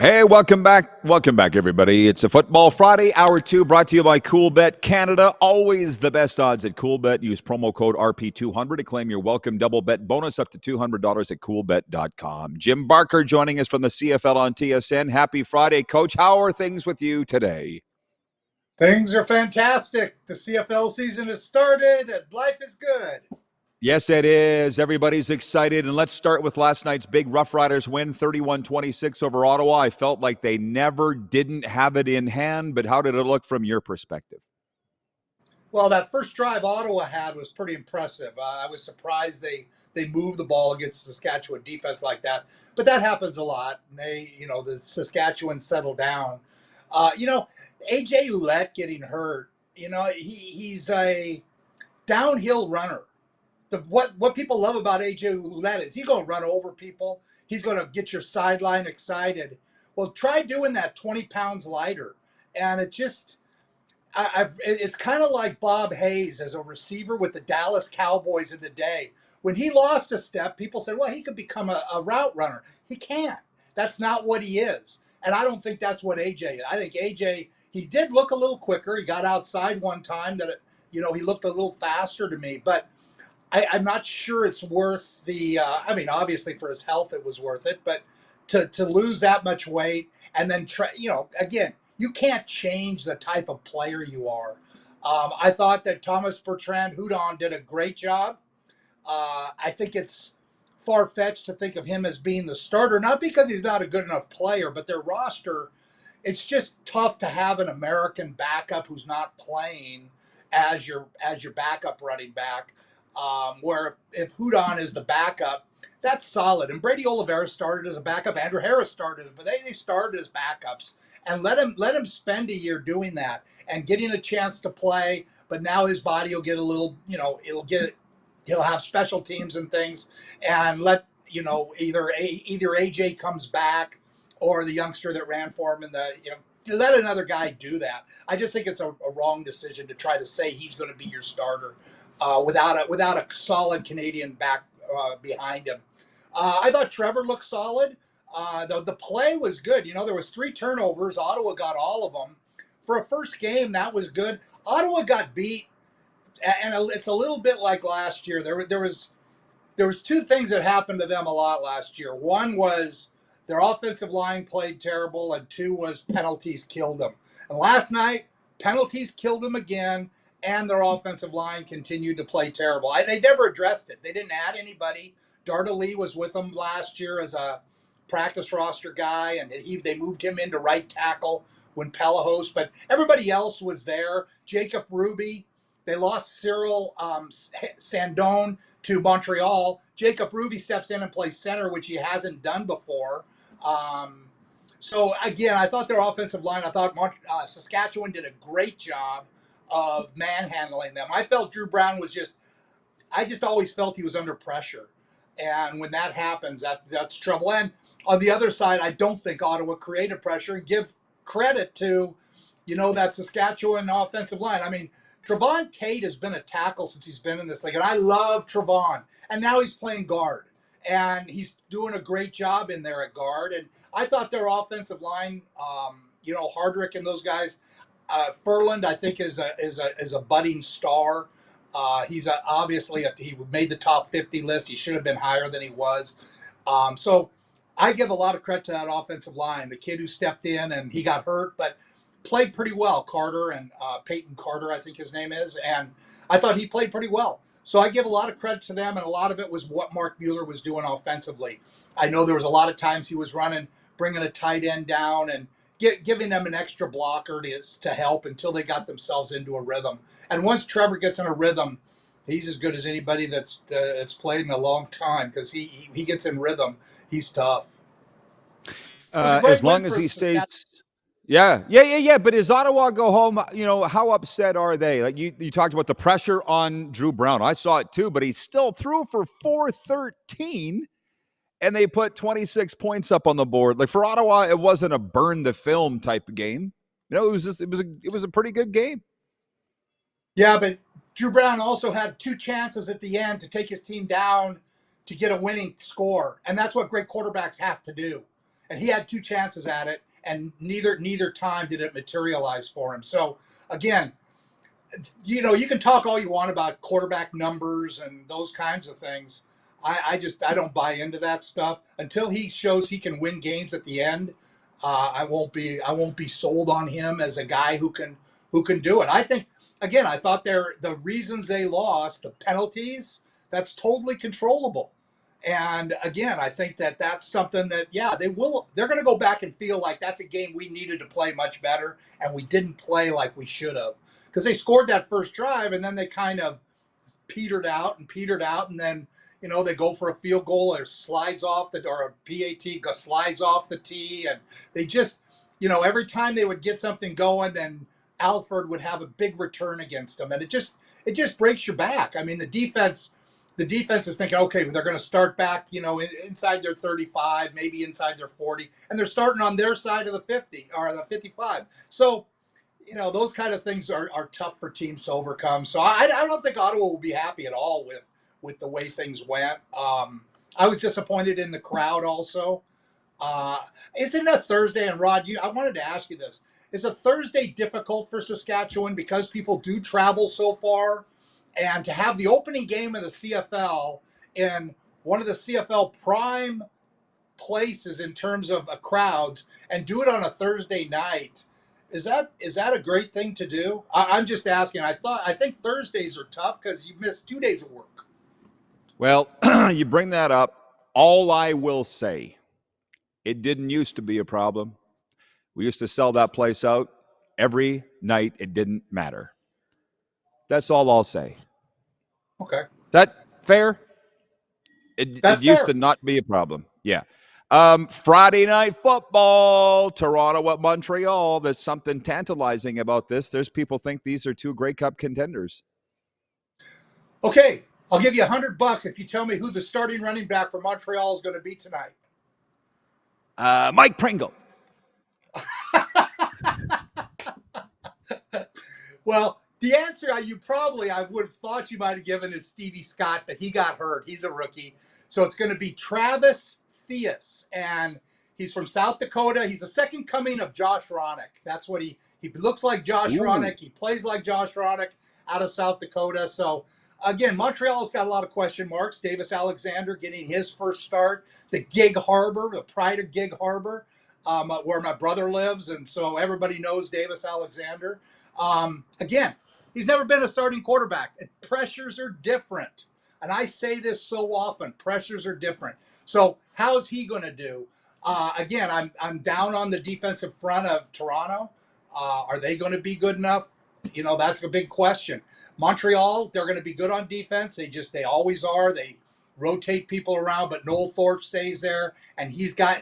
Hey, welcome back. Welcome back, everybody. It's a Football Friday, Hour 2, brought to you by CoolBet Canada. Always the best odds at CoolBet. Use promo code RP200 to claim your welcome double bet bonus up to $200 at coolbet.com. Jim Barker joining us from the CFL on TSN. Happy Friday, Coach. How are things with you today? Things are fantastic. The CFL season has started and life is good. Yes, it is. Everybody's excited. And let's start with last night's big Rough Riders win, 31-26 over Ottawa. I felt like they never didn't have it in hand, but how did it look from your perspective? Well, that first drive Ottawa had was pretty impressive. I was surprised they moved the ball against the Saskatchewan defense like that, but that happens a lot. And the Saskatchewan settled down. AJ Ouellette getting hurt. He's a downhill runner. What people love about AJ Ouellette is he's going to run over people. He's going to get your sideline excited. Well, try doing that 20 pounds lighter, and it's kind of like Bob Hayes as a receiver with the Dallas Cowboys in the day. When he lost a step, people said, well, he could become a route runner. He can't. That's not what he is. And I don't think that's what AJ is. I think AJ, he did look a little quicker. He got outside one time he looked a little faster to me. But I'm not sure it's worth obviously for his health, it was worth it. But to lose that much weight and then again, you can't change the type of player you are. I thought that Thomas Bertrand Hudon did a great job. I think it's far-fetched to think of him as being the starter, not because he's not a good enough player, but their roster, it's just tough to have an American backup who's not playing as your backup running back. Where if Hudon is the backup, that's solid. And Brady Oliveira started as a backup. Andrew Harris started, but they started as backups and let him spend a year doing that and getting a chance to play. But now his body will get a little, he'll have special teams and things, and either AJ comes back or the youngster that ran for him let another guy do that. I just think it's a wrong decision to try to say he's going to be your starter without a solid Canadian back behind him. I thought Trevor looked solid. The play was good. There was 3 turnovers. Ottawa got all of them. For a first game, that was good. Ottawa got beat, and it's a little bit like last year. There was 2 things that happened to them a lot last year. One was their offensive line played terrible, and 2 was penalties killed them. And last night, penalties killed them again, and their offensive line continued to play terrible. They never addressed it. They didn't add anybody. Darda Lee was with them last year as a practice roster guy, and they moved him into right tackle when Pelahos, but everybody else was there. Jacob Ruby, they lost Cyril Sandone to Montreal. Jacob Ruby steps in and plays center, which he hasn't done before. So again, I thought their offensive line, I thought Saskatchewan did a great job of manhandling them. I felt Drew Brown I just always felt he was under pressure. And when that happens, that's trouble. And on the other side, I don't think Ottawa created pressure, and give credit to, that Saskatchewan offensive line. I mean, Trevon Tate has been a tackle since he's been in this league, and I love Trevon. And now he's playing guard, and he's doing a great job in there at guard. And I thought their offensive line, Hardrick and those guys, Furland, I think is a budding star. He's he made the top 50 list. He should have been higher than he was. So I give a lot of credit to that offensive line. The kid who stepped in and he got hurt, but played pretty well. Carter and Peyton Carter, I think his name is, and I thought he played pretty well. So I give a lot of credit to them, and a lot of it was what Mark Mueller was doing offensively. I know there was a lot of times he was bringing a tight end down and giving them an extra blocker to help until they got themselves into a rhythm. And once Trevor gets in a rhythm, he's as good as anybody that's played in a long time, because he gets in rhythm. He's tough. As long as he stays. Yeah. But as Ottawa go home, how upset are they? Like you talked about the pressure on Drew Brown. I saw it too, but he still threw for 413, and they put 26 points up on the board. Like for Ottawa, it wasn't a burn the film type of game. It was a pretty good game. Yeah, but Drew Brown also had 2 chances at the end to take his team down to get a winning score, and that's what great quarterbacks have to do. and he had two chances at it, and neither time did it materialize for him. So again, you can talk all you want about quarterback numbers and those kinds of things. I don't buy into that stuff until he shows he can win games at the end. I won't be sold on him as a guy who can do it. I think again, I thought the reasons they lost, the penalties, that's totally controllable. And again, I think that's something that they're going to go back and feel like that's a game we needed to play much better and we didn't play like we should have, because they scored that first drive and then they kind of petered out, and then they go for a field goal or slides off or a PAT slides off the tee, and they just every time they would get something going, then Alford would have a big return against them, and it just breaks your back. I mean, the defense is thinking, okay, they're going to start back, inside their 35, maybe inside their 40, and they're starting on their side of the 50 or the 55. So those kind of things are tough for teams to overcome. So I don't think Ottawa will be happy at all with the way things went. I was disappointed in the crowd also. Isn't a Thursday, and Rod, I wanted to ask you this. Is a Thursday difficult for Saskatchewan because people do travel so far? And to have the opening game of the CFL in one of the CFL prime places in terms of crowds and do it on a Thursday night, is that a great thing to do? I'm just asking. I think Thursdays are tough because you miss 2 days of work. Well, you bring that up. All I will say, it didn't used to be a problem. We used to sell that place out every night. It didn't matter. That's all I'll say. Okay, Is that fair? It that's used to fair. not be a problem. Yeah. Friday night football, Toronto at Montreal. There's something tantalizing about this. There's people think these are two Grey Cup contenders. Okay, I'll give you $100 if you tell me who the starting running back for Montreal is going to be tonight. Mike Pringle. Well, the answer I would have thought you might have given is Stevie Scott, but he got hurt. He's a rookie. So it's going to be Travis Theus, and he's from South Dakota. He's the second coming of Josh Ronick. That's what he looks like Josh Ronick. He plays like Josh Ronick out of South Dakota. So again, Montreal's got a lot of question marks. Davis Alexander getting his first start. The Gig Harbor, the pride of Gig Harbor, where my brother lives, and so everybody knows Davis Alexander. Again, he's never been a starting quarterback. Pressures are different. And I say this so often, pressures are different. So how's he going to do? Again, I'm down on the defensive front of Toronto. Are they going to be good enough? That's a big question. Montreal, they're going to be good on defense. They always are. They rotate people around, but Noel Thorpe stays there, and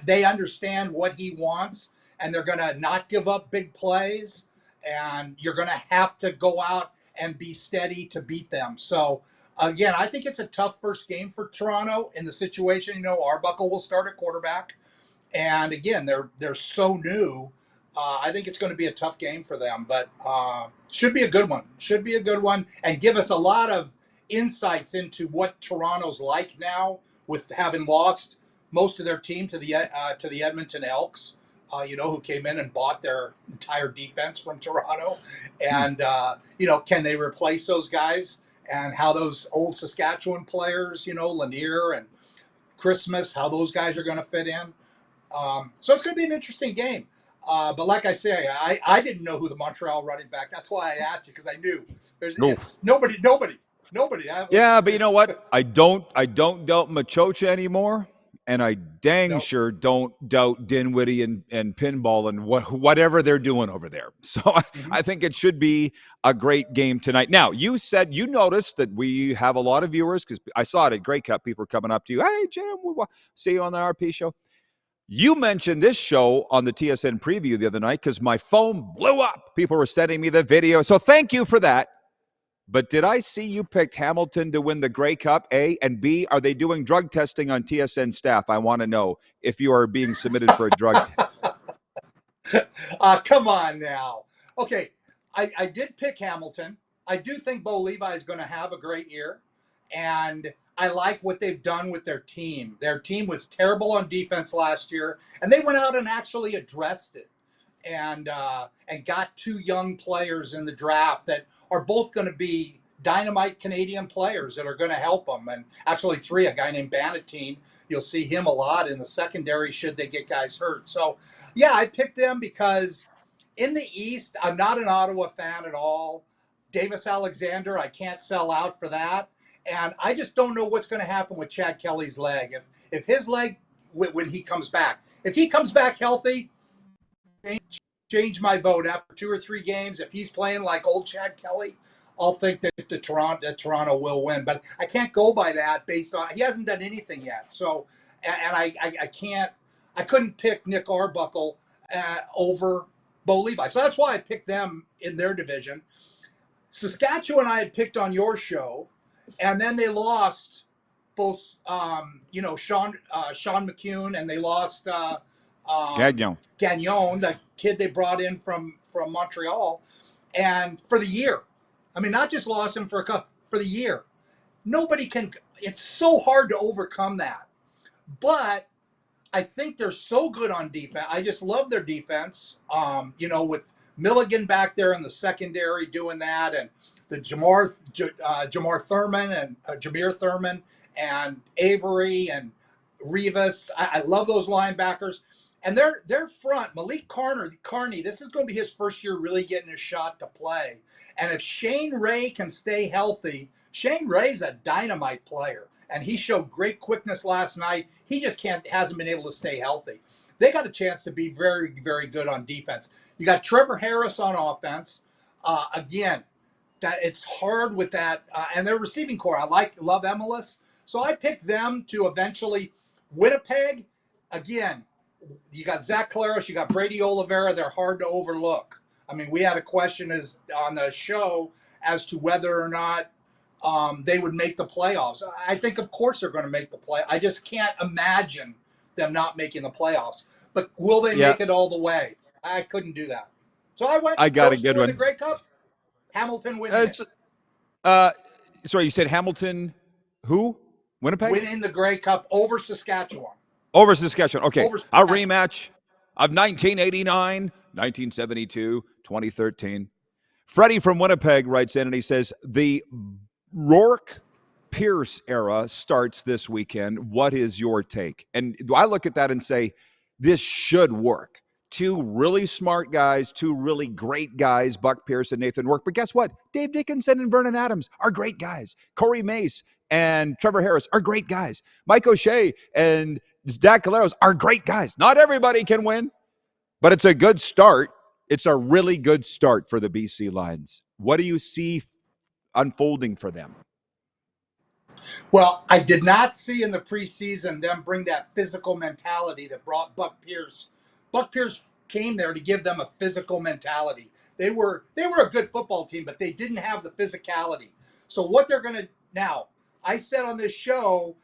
they understand what he wants, and they're going to not give up big plays, and you're going to have to go out and be steady to beat them. So again, I think it's a tough first game for Toronto in the situation. Arbuckle will start at quarterback, and again, they're so new. I think it's going to be a tough game for them, but should be a good one. Should be a good one, and give us a lot of insights into what Toronto's like now, with having lost most of their team to the Edmonton Elks. Who came in and bought their entire defense from Toronto, and can they replace those guys? And how those old Saskatchewan players, Lanier and Christmas, how those guys are going to fit in. So it's going to be an interesting game. But like I say, I didn't know who the Montreal running back. That's why I asked you, because I knew it's nobody. Yeah, but you know what? I don't doubt Machocha anymore, and I dang No. sure don't doubt Dinwiddie and Pinball and whatever they're doing over there. So I think it should be a great game tonight. Now, you said you noticed that we have a lot of viewers, because I saw it at Grey Cup. People are coming up to you. Hey, Jim, we'll see you on the RP show. You mentioned this show on the TSN preview the other night because my phone blew up. People were sending me the video. So thank you for that. But did I see you picked Hamilton to win the Grey Cup, A? And B, are they doing drug testing on TSN staff? I want to know if you are being submitted for a drug test. Come on now. Okay, I did pick Hamilton. I do think Bo Levi is going to have a great year. And I like what they've done with their team. Their team was terrible on defense last year, and they went out and actually addressed it, and got two young players in the draft that are both going to be dynamite Canadian players that are going to help them. And actually, three. A guy named Bannatyne. You'll see him a lot in the secondary should they get guys hurt. So, yeah, I picked them because in the East, I'm not an Ottawa fan at all. Davis Alexander, I can't sell out for that. And I just don't know what's going to happen with Chad Kelly's leg. If his leg, when he comes back, if he comes back healthy, change my vote after 2 or 3 games. If he's playing like old Chad Kelly, I'll think that Toronto will win. But I can't go by that based on he hasn't done anything yet. So, and I couldn't pick Nick Arbuckle over Bo Levi. So that's why I picked them in their division. Saskatchewan I had picked on your show, and then they lost both, Sean McCune, and they lost Gagnon, the kid they brought in from Montreal, and for the year. I mean, not just lost him for the year. Nobody can. It's so hard to overcome that, but I think they're so good on defense. I just love their defense. With Milligan back there in the secondary doing that, and the Jamar Thurman and Jameer Thurman and Avery and Rivas. I love those linebackers. And their front, Malik Carney, this is going to be his first year really getting a shot to play. And if Shane Ray can stay healthy, Shane Ray's a dynamite player. And he showed great quickness last night. He just hasn't been able to stay healthy. They got a chance to be very, very good on defense. You got Trevor Harris on offense. Again, that it's hard with that. And their receiving core, love Emelis. So I picked them to eventually Winnipeg. Again, you got Zach Collaros, you got Brady Oliveira. They're hard to overlook. I mean, we had a question on the show as to whether or not they would make the playoffs. I think, of course, they're going to make the play. I just can't imagine them not making the playoffs. But will they make it all the way? I couldn't do that. So I got a those good two in one. the Grey Cup. Hamilton winning Sorry, you said Hamilton. Who? Winnipeg? winning the Grey Cup over Saskatchewan. Over Saskatchewan. Okay. Over Our Saskatchewan. rematch of 1989, 1972, 2013. Freddie from Winnipeg writes in and he says, the Rourke Pierce era starts this weekend. What is your take? And I look at that and say, this should work. Two really smart guys, two really great guys, Buck Pierce and Nathan Rourke. But guess what? Dave Dickinson and Vernon Adams are great guys. Corey Mace and Trevor Harris are great guys. Mike O'Shea and Zach Collaros are great guys. Not everybody can win, but it's a good start. It's a really good start for the BC Lions. What do you see unfolding for them? Well, I did not see in the preseason them bring that physical mentality that brought Buck Pierce. Buck Pierce came there to give them a physical mentality. They were a good football team, but they didn't have the physicality. So what they're going to now, I said on this show,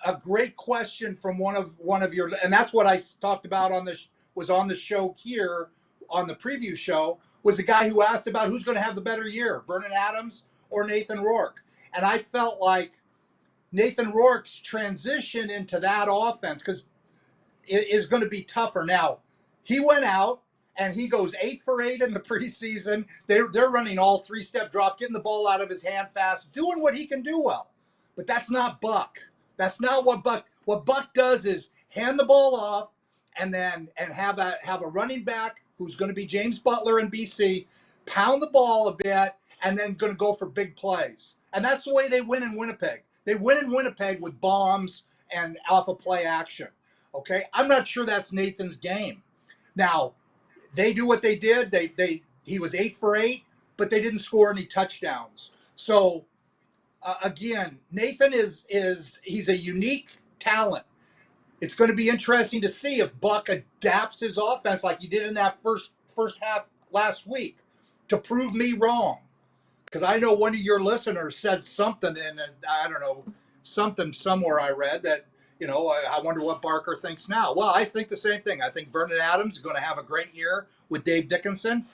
a great question from one of your, and that's what I talked about on the show here on the preview show, was the guy who asked about who's going to have the better year, Vernon Adams or Nathan Rourke. And I felt like Nathan Rourke's transition into that offense, because it is going to be tougher. Now, he went out and he goes 8 for 8 in the preseason. They're running all 3-step drop, getting the ball out of his hand fast, doing what he can do well. But that's not Buck. That's not what Buck does is hand the ball off and have a running back who's going to be James Butler in BC, pound the ball a bit, and then going to go for big plays. And that's the way they win in Winnipeg. They win in Winnipeg with bombs and alpha play action. Okay, I'm not sure that's Nathan's game. Now, they do what they did. He was 8 for 8, but they didn't score any touchdowns. So again, Nathan he's a unique talent. It's going to be interesting to see if Buck adapts his offense like he did in that first half last week to prove me wrong. Because I know one of your listeners said something, and I don't know, something somewhere I read that, I wonder what Barker thinks now. Well, I think the same thing. I think Vernon Adams is going to have a great year with Dave Dickinson.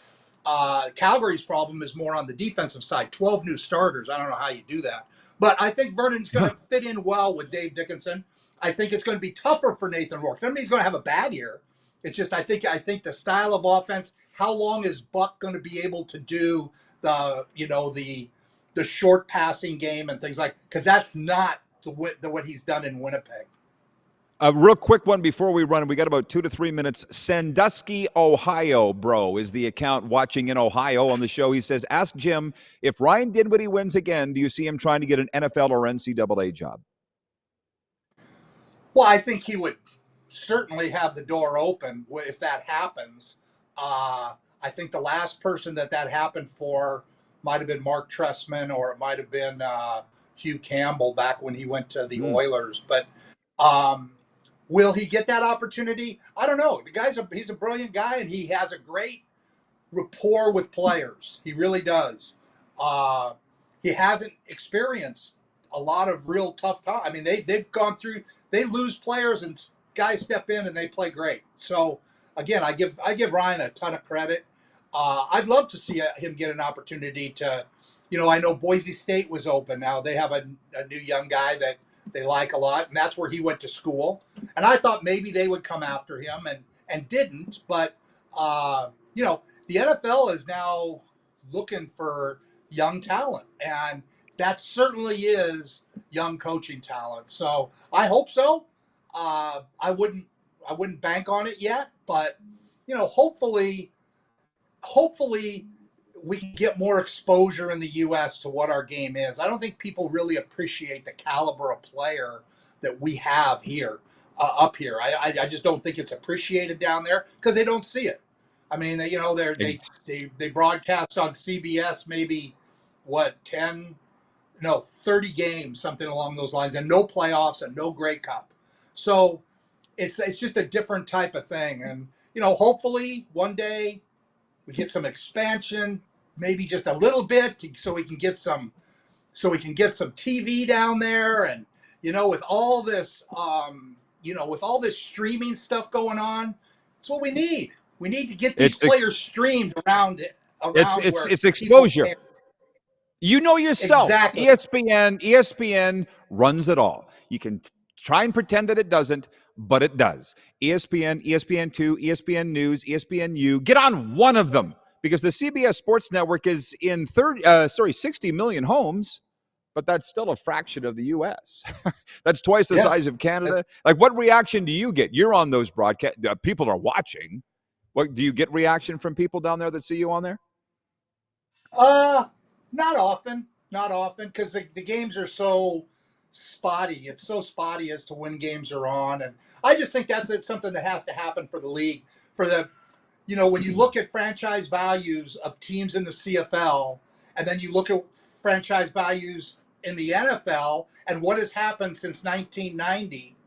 Calgary's problem is more on the defensive side. 12 new starters. I don't know how you do that. But I think Vernon's going to fit in well with Dave Dickinson. I think it's going to be tougher for Nathan Rourke. Doesn't mean he's going to have a bad year. It's just I think the style of offense. How long is Buck going to be able to do the short passing game and things like, because that's not what he's done in Winnipeg. A real quick one before we run. We got about 2 to 3 minutes. Sandusky, Ohio, bro, is the account watching in Ohio on the show. He says, ask Jim, if Ryan Dinwiddie wins again, do you see him trying to get an NFL or NCAA job? Well, I think he would certainly have the door open if that happens. I think the last person that happened for might have been Mark Trestman, or it might have been Hugh Campbell back when he went to the Oilers. But will he get that opportunity? I don't know. He's a brilliant guy, and he has a great rapport with players. He really does. He hasn't experienced a lot of real tough time. I mean, they've gone through. They lose players, and guys step in and they play great. So again, I give Ryan a ton of credit. I'd love to see him get an opportunity to, I know Boise State was open. Now they have a new young guy that they like a lot, and that's where he went to school. And I thought maybe they would come after him and didn't. But, the NFL is now looking for young talent, and that certainly is young coaching talent. So I hope so. I wouldn't bank on it yet, but hopefully we can get more exposure in the U.S. to what our game is. I don't think people really appreciate the caliber of player that we have here, up here. I just don't think it's appreciated down there because they don't see it. I mean, they broadcast on CBS maybe 30 games, something along those lines, and no playoffs and no Grey Cup. So it's just a different type of thing. And, hopefully one day we get some expansion, maybe just a little bit so we can get some TV down there. And, with all this, with all this streaming stuff going on, it's what we need. We need to get these players streamed around it. It's exposure. You know yourself. Exactly. ESPN runs it all. You can try and pretend that it doesn't, but it does. ESPN, ESPN2, ESPN News, ESPNU. Get on one of them, because the CBS Sports Network is in 60 million homes, but that's still a fraction of the U.S. That's twice the size of Canada. Like, what reaction do you get? You're on those broadcasts. People are watching. What do you get reaction from people down there that see you on there? Not often, because the games are so spotty. It's so spotty as to when games are on, and I just think that's something that has to happen for the league. When you look at franchise values of teams in the CFL, and then you look at franchise values in the NFL, and what has happened since 1990,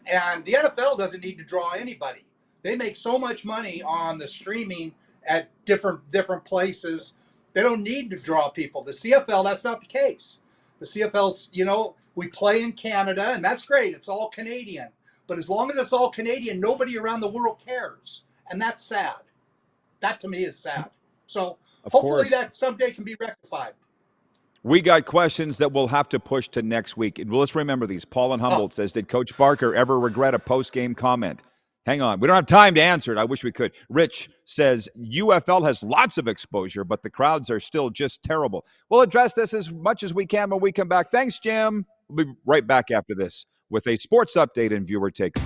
and the NFL doesn't need to draw anybody. They make so much money on the streaming at different places. They don't need to draw people. The CFL, that's not the case. The CFL's, we play in Canada, and that's great. It's all Canadian. But as long as it's all Canadian, nobody around the world cares. And that's sad. That, to me, is sad. So hopefully that someday can be rectified. We got questions that we'll have to push to next week. And let's remember these. Paul in Humboldt says, did Coach Barker ever regret a post-game comment? Hang on. We don't have time to answer it. I wish we could. Rich says, UFL has lots of exposure, but the crowds are still just terrible. We'll address this as much as we can when we come back. Thanks, Jim. We'll be right back after this with a sports update and viewer take.